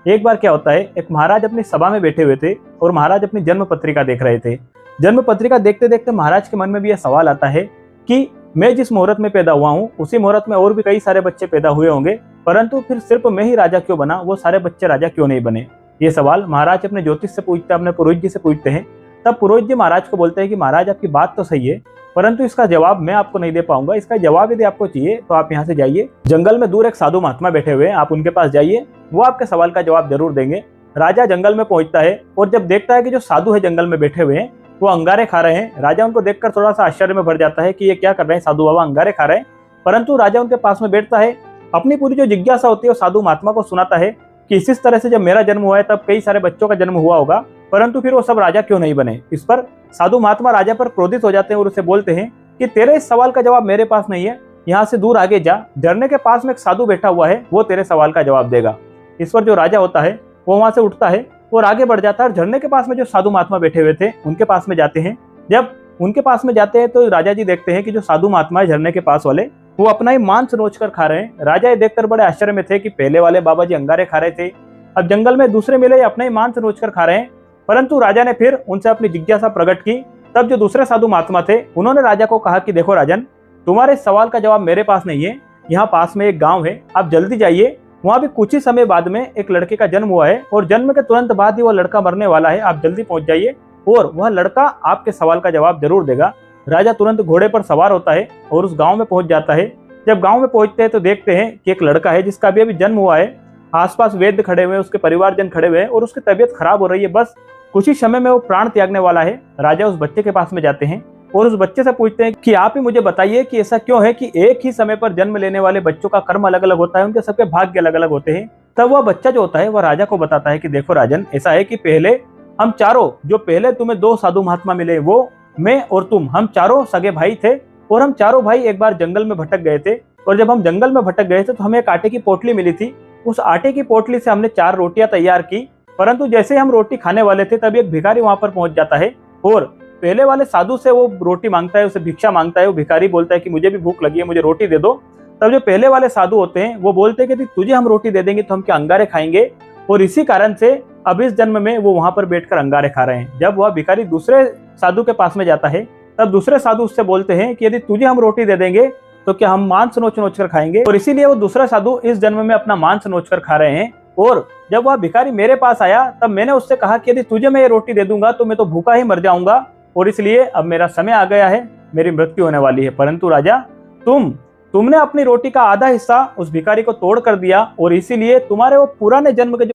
एक बार क्या होता है, एक महाराज अपनी सभा में बैठे हुए थे और महाराज अपनी जन्म पत्रिका देख रहे थे। जन्म पत्रिका देखते देखते महाराज के मन में भी यह सवाल आता है कि मैं जिस मुहूर्त में पैदा हुआ हूँ उसी मुहूर्त में और भी कई सारे बच्चे पैदा हुए होंगे, परंतु फिर सिर्फ मैं ही राजा क्यों बना, वो सारे बच्चे राजा क्यों नहीं बने। ये सवाल महाराज अपने ज्योतिष से पूछते हैं, अपने पुरोहित जी से पूछते हैं। तब पुरोहित जी महाराज को बोलते हैं कि महाराज आपकी बात तो सही है, परंतु इसका जवाब मैं आपको नहीं दे पाऊंगा। इसका जवाब यदि आपको चाहिए तो आप यहाँ से जाइए, जंगल में दूर एक साधु महात्मा बैठे हुए हैं, आप उनके पास जाइए, वो आपके सवाल का जवाब जरूर देंगे। राजा जंगल में पहुंचता है और जब देखता है कि जो साधु है जंगल में बैठे हुए हैं वो अंगारे खा रहे हैं, राजा उनको देखकर थोड़ा सा आश्चर्य में भर जाता है कि ये क्या कर रहे हैं, साधु बाबा अंगारे खा रहे हैं। परंतु राजा उनके पास में बैठता है, अपनी पूरी जो जिज्ञासा होती है वो साधु महात्मा को सुनाता है कि इस तरह से जब मेरा जन्म हुआ है तब कई सारे बच्चों का जन्म हुआ होगा, परंतु फिर वो सब राजा क्यों नहीं बने। इस पर साधु महात्मा राजा पर क्रोधित हो जाते हैं और उसे बोलते हैं कि तेरे इस सवाल का जवाब मेरे पास नहीं है, यहाँ से दूर आगे जा, झरने के पास में एक साधु बैठा हुआ है, वो तेरे सवाल का जवाब देगा। इस पर जो राजा होता है वो वहां से उठता है और आगे बढ़ जाता है और झरने के पास में जो साधु महात्मा बैठे हुए थे उनके पास में जाते हैं। जब उनके पास में जाते हैं तो राजा जी देखते हैं कि जो साधु महात्मा है झरने के पास वाले, वो अपना ही मांस नोच कर खा रहे हैं। राजा ये देखकर बड़े आश्चर्य में थे कि पहले वाले बाबा जी अंगारे खा रहे थे, अब जंगल में दूसरे मिले अपना ही मांस नोच कर खा रहे हैं। परंतु राजा ने फिर उनसे अपनी जिज्ञासा प्रकट की। तब जो दूसरे साधु महात्मा थे उन्होंने राजा को कहा कि देखो राजन, तुम्हारे सवाल का जवाब मेरे पास नहीं है, यहाँ पास में एक गाँव है, आप जल्दी जाइए, वहां भी कुछ ही समय बाद में एक लड़के का जन्म हुआ है और जन्म के तुरंत बाद ही वह लड़का मरने वाला है, आप जल्दी पहुंच जाइए और वह लड़का आपके सवाल का जवाब जरूर देगा। राजा तुरंत घोड़े पर सवार होता है और उस गांव में पहुंच जाता है। जब गांव में पहुंचते हैं तो देखते हैं कि एक लड़का है जिसका अभी जन्म हुआ है, आसपास वैद्य खड़े हुए हैं, उसके परिवारजन खड़े हुए हैं और उसकी तबीयत खराब हो रही है, बस कुछ ही समय में वो प्राण त्यागने वाला है। राजा उस बच्चे के पास में जाते हैं और उस बच्चे से पूछते हैं कि आप ही मुझे बताइए कि ऐसा क्यों है कि एक ही समय पर जन्म लेने वाले बच्चों का कर्म अलग अलग होता है, उनके सबके भाग्य अलग अलग होते हैं। तब वह बच्चा जो होता है वह राजा को बताता है कि देखो राजन, ऐसा है कि पहले हम चारों, जो पहले तुम्हें दो साधु महात्मा मिले, वो मैं और तुम, हम चारों सगे भाई थे और हम चारों भाई एक बार जंगल में भटक गए थे और जब हम जंगल में भटक गए थे तो हमें एक आटे की पोटली मिली थी। उस आटे की पोटली से हमने 4 रोटियां तैयार की, परंतु जैसे हम रोटी खाने वाले थे तभी एक भिखारी वहां पर पहुंच जाता है और पहले वाले साधु से वो रोटी मांगता है, उसे भिक्षा मांगता है। वो भिखारी बोलता है कि मुझे भी भूख लगी है, मुझे रोटी दे दो। तब जो पहले वाले साधु होते हैं वो बोलते हैं कि तुझे हम रोटी दे देंगे तो हम क्या अंगारे खाएंगे, और इसी कारण से अब इस जन्म में वो वहां पर बैठकर अंगारे खा रहे हैं। जब वह भिखारी दूसरे साधु के पास में जाता है तब दूसरे साधु उससे बोलते हैं कि यदि तुझे हम रोटी दे देंगे तो क्या हम मांस नोच नोच कर खाएंगे, और इसीलिए वो दूसरा साधु इस जन्म में अपना मांस नोच कर खा रहे हैं। और जब वह भिखारी मेरे पास आया तब मैंने उससे कहा कि यदि तुझे मैं ये रोटी दे दूंगा तो मैं तो भूखा ही मर जाऊंगा, और इसलिए अब मेरा समय आ गया है, मेरी मृत्यु होने वाली है। परंतु राजा, तुमने अपनी रोटी का आधा हिस्सा उस भिखारी को तोड़ कर दिया और इसीलिए तुम्हारे वो पुराने जन्म के